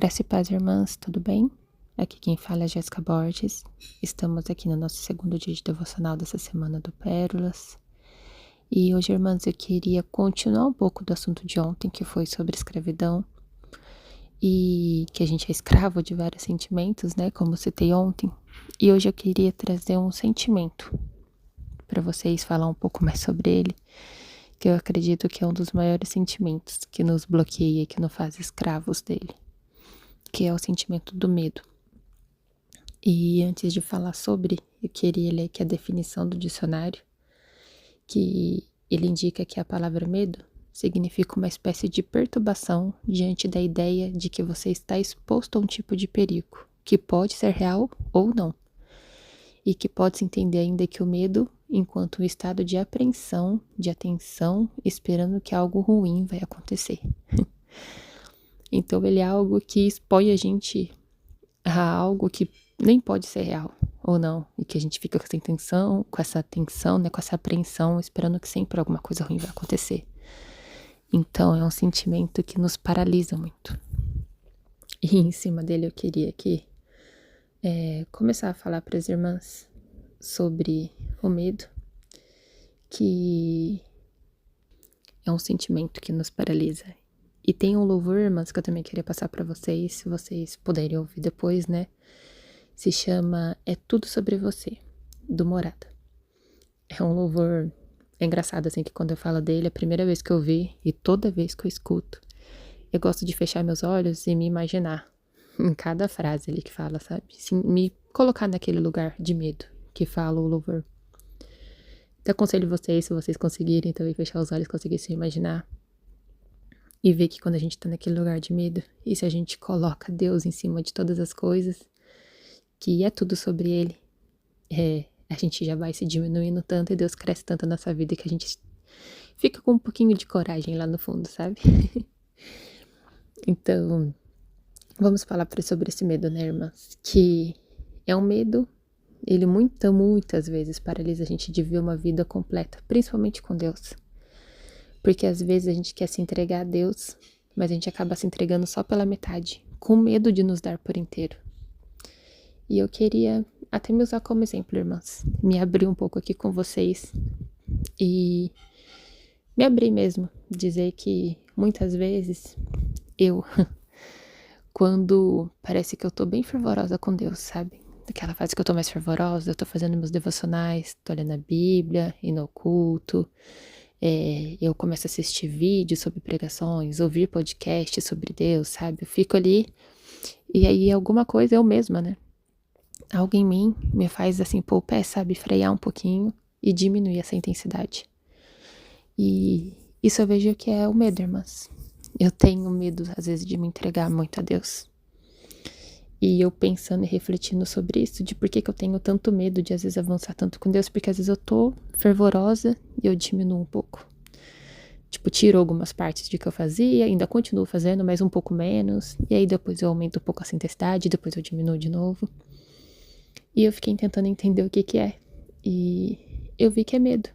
Graça e paz, irmãs, tudo bem? Aqui quem fala é Jéssica Borges. Estamos aqui no nosso segundo dia de devocional dessa semana do Pérolas. E hoje, irmãs, eu queria continuar um pouco do assunto de ontem, que foi sobre escravidão. E que a gente é escravo de vários sentimentos, né? Como eu citei ontem. E hoje eu queria trazer um sentimento para vocês, falar um pouco mais sobre ele, que eu acredito que é um dos maiores sentimentos que nos bloqueia e que nos faz escravos dele, que é o sentimento do medo. E antes de falar sobre, eu queria ler aqui a definição do dicionário, que ele indica que a palavra medo significa uma espécie de perturbação diante da ideia de que você está exposto a um tipo de perigo, que pode ser real ou não, e que pode-se entender ainda que o medo enquanto um estado de apreensão, de atenção, esperando que algo ruim vai acontecer. Então ele é algo que expõe a gente a algo que nem pode ser real ou não, e que a gente fica com essa tensão, né, com essa apreensão, esperando que sempre alguma coisa ruim vai acontecer. Então é um sentimento que nos paralisa muito. E em cima dele eu queria aqui começar a falar para as irmãs sobre o medo, que é um sentimento que nos paralisa. E tem um louvor, irmãs, que eu também queria passar para vocês, se vocês puderem ouvir depois, né? Se chama É Tudo Sobre Você, do Morada. É um louvor, é engraçado assim, que quando eu falo dele, a primeira vez que eu vi e toda vez que eu escuto, eu gosto de fechar meus olhos e me imaginar em cada frase ali que fala, sabe? Assim, me colocar naquele lugar de medo que fala o louvor. Então aconselho vocês, se vocês conseguirem também fechar os olhos, conseguirem se imaginar e ver que quando a gente tá naquele lugar de medo, e se a gente coloca Deus em cima de todas as coisas, que é tudo sobre ele, a gente já vai se diminuindo tanto e Deus cresce tanto na nossa vida que a gente fica com um pouquinho de coragem lá no fundo, sabe? Então, vamos falar sobre esse medo, né, irmãs? Que é um medo, ele muitas vezes paralisa a gente de viver uma vida completa, principalmente com Deus. Porque às vezes a gente quer se entregar a Deus, mas a gente acaba se entregando só pela metade, com medo de nos dar por inteiro. E eu queria até me usar como exemplo, irmãs. Me abrir um pouco aqui com vocês e me abrir mesmo. Dizer que muitas vezes quando parece que eu tô bem fervorosa com Deus, sabe? Aquela fase que eu tô mais fervorosa, eu tô fazendo meus devocionais, tô lendo a Bíblia, indo ao culto. Eu começo a assistir vídeos sobre pregações, ouvir podcasts sobre Deus, sabe? Eu fico ali e aí alguma coisa eu mesma, né? Algo em mim me faz assim pôr o pé, sabe? Frear um pouquinho e diminuir essa intensidade. E isso eu vejo que é o medo, irmãs. Eu tenho medo, às vezes, de me entregar muito a Deus. E eu pensando e refletindo sobre isso, de por que eu tenho tanto medo de, às vezes, avançar tanto com Deus, porque às vezes eu tô fervorosa e eu diminuo um pouco. Tipo, tiro algumas partes de que eu fazia, ainda continuo fazendo, mas um pouco menos. E aí depois eu aumento um pouco essa intensidade, depois eu diminuo de novo. E eu fiquei tentando entender o que é. E eu vi que é medo.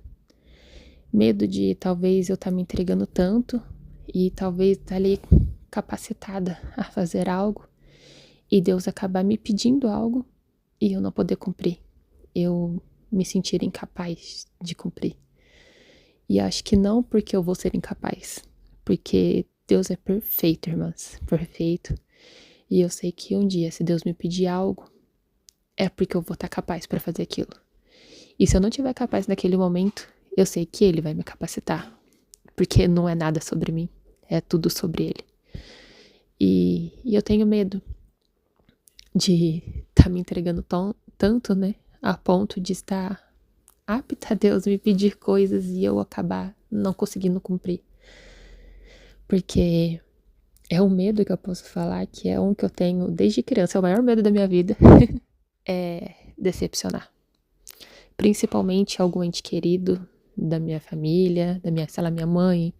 Medo de talvez eu estar me entregando tanto e talvez estar ali capacitada a fazer algo e Deus acabar me pedindo algo e eu não poder cumprir. Eu me sentir incapaz de cumprir. E acho que não porque eu vou ser incapaz, porque Deus é perfeito, irmãs, perfeito. E eu sei que um dia, se Deus me pedir algo, é porque eu vou estar capaz para fazer aquilo. E se eu não estiver capaz naquele momento, eu sei que Ele vai me capacitar, porque não é nada sobre mim, é tudo sobre Ele. E eu tenho medo de estar me entregando tanto, né, a ponto de estar apta a Deus me pedir coisas e eu acabar não conseguindo cumprir. Porque é um medo que eu posso falar que é um que eu tenho desde criança, é o maior medo da minha vida, é decepcionar. Principalmente algum ente querido da minha família, sei lá, minha mãe,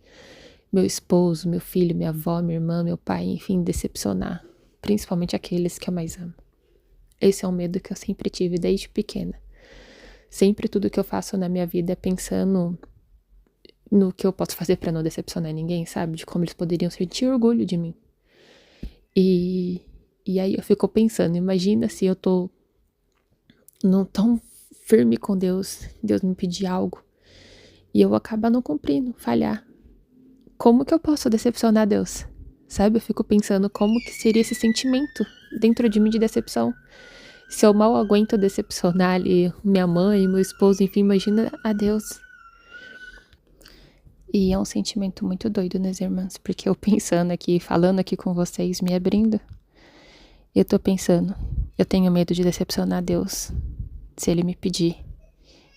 meu esposo, meu filho, minha avó, minha irmã, meu pai, enfim, decepcionar. Principalmente aqueles que eu mais amo. Esse é um medo que eu sempre tive desde pequena. Sempre tudo que eu faço na minha vida é pensando no que eu posso fazer pra não decepcionar ninguém, sabe? De como eles poderiam sentir orgulho de mim. E E aí eu fico pensando, imagina se eu tô não tão firme com Deus, Deus me pedir algo, e eu acabar não cumprindo, falhar. Como que eu posso decepcionar Deus? Sabe, eu fico pensando como que seria esse sentimento dentro de mim de decepção. Se eu mal aguento decepcionar ali minha mãe, meu esposo, enfim, imagina a Deus. E é um sentimento muito doido, né, irmãs? Porque eu pensando aqui, falando aqui com vocês, me abrindo, eu tô pensando, eu tenho medo de decepcionar Deus, se Ele me pedir.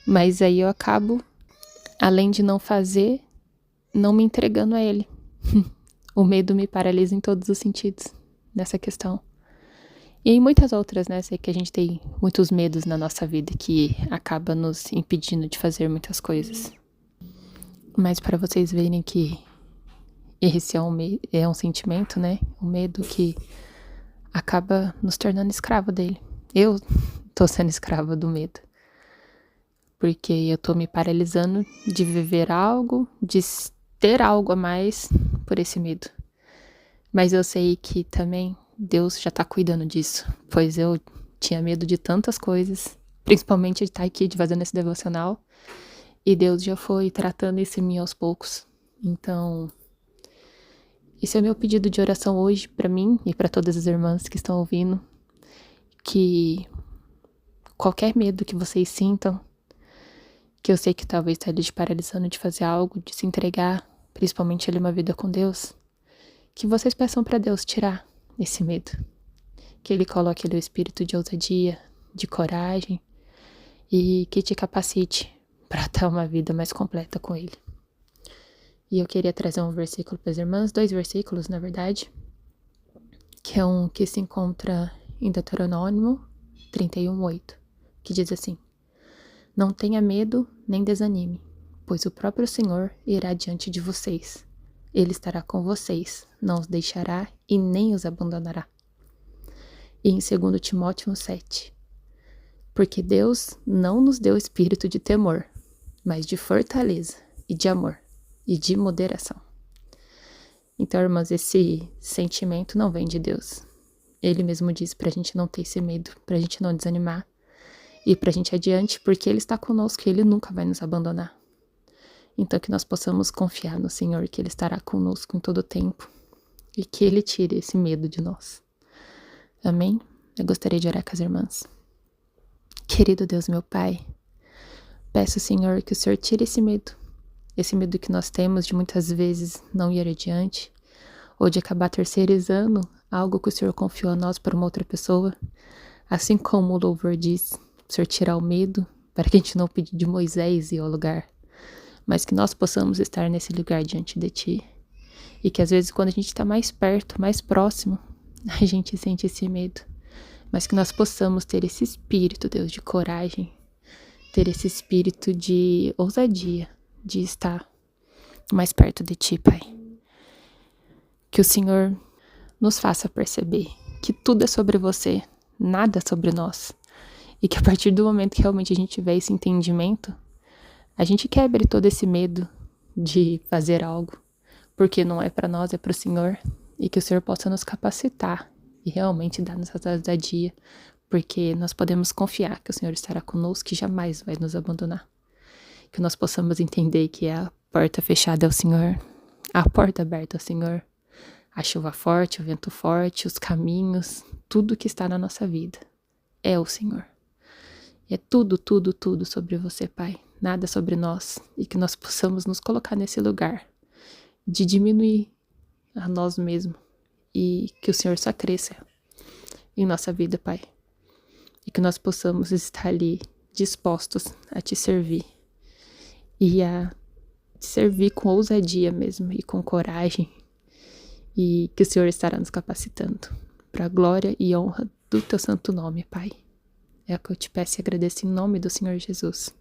Mas aí eu acabo, além de não fazer, não me entregando a Ele. O medo me paralisa em todos os sentidos nessa questão. E em muitas outras, né? Sei que a gente tem muitos medos na nossa vida que acaba nos impedindo de fazer muitas coisas. Mas para vocês verem que esse é um sentimento, né? Um medo que acaba nos tornando escravo dele. Eu tô sendo escrava do medo. Porque eu tô me paralisando de viver algo, de ter algo a mais por esse medo. Mas eu sei que também Deus já tá cuidando disso, pois eu tinha medo de tantas coisas, principalmente de estar aqui fazendo esse devocional, e Deus já foi tratando isso em mim aos poucos. Então, esse é o meu pedido de oração hoje pra mim e pra todas as irmãs que estão ouvindo, que qualquer medo que vocês sintam, que eu sei que talvez está lhe paralisando de fazer algo, de se entregar, principalmente ali uma vida com Deus, que vocês peçam para Deus tirar esse medo. Que Ele coloque ali o espírito de ousadia, de coragem e que te capacite para ter uma vida mais completa com Ele. E eu queria trazer um versículo para as irmãs, 2 versículos, na verdade, que é um que se encontra em Deuteronômio 31:8, que diz assim: Não tenha medo nem desanime, pois o próprio Senhor irá diante de vocês. Ele estará com vocês, não os deixará e nem os abandonará. E em 2 Timóteo 1:7, porque Deus não nos deu espírito de temor, mas de fortaleza e de amor e de moderação. Então, irmãs, esse sentimento não vem de Deus. Ele mesmo diz pra gente não ter esse medo, pra gente não desanimar e pra gente ir adiante, porque Ele está conosco e Ele nunca vai nos abandonar. Então, que nós possamos confiar no Senhor, que Ele estará conosco em todo o tempo e que Ele tire esse medo de nós. Amém? Eu gostaria de orar com as irmãs. Querido Deus, meu Pai, peço, Senhor, que o Senhor tire esse medo que nós temos de muitas vezes não ir adiante, ou de acabar terceirizando algo que o Senhor confiou a nós para uma outra pessoa. Assim como o louvor diz, o Senhor tirar o medo, para que a gente não pedir de Moisés ir ao lugar, mas que nós possamos estar nesse lugar diante de Ti. E que às vezes quando a gente está mais perto, mais próximo, a gente sente esse medo. Mas que nós possamos ter esse espírito, Deus, de coragem, ter esse espírito de ousadia, de estar mais perto de Ti, Pai. Que o Senhor nos faça perceber que tudo é sobre Você, nada sobre nós. E que a partir do momento que realmente a gente tiver esse entendimento, a gente quebre todo esse medo de fazer algo, porque não é para nós, é para o Senhor, e que o Senhor possa nos capacitar e realmente dar nossa ousadia, porque nós podemos confiar que o Senhor estará conosco e jamais vai nos abandonar. Que nós possamos entender que a porta fechada é o Senhor, a porta aberta é o Senhor, a chuva forte, o vento forte, os caminhos, tudo que está na nossa vida é o Senhor. É tudo, tudo, tudo sobre Você, Pai. Nada sobre nós. E que nós possamos nos colocar nesse lugar de diminuir a nós mesmos. E que o Senhor só cresça em nossa vida, Pai. E que nós possamos estar ali dispostos a Te servir. E a Te servir com ousadia mesmo. E com coragem. E que o Senhor estará nos capacitando para a glória e honra do Teu santo nome, Pai. É o que eu te peço e agradeço em nome do Senhor Jesus.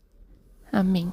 Amém.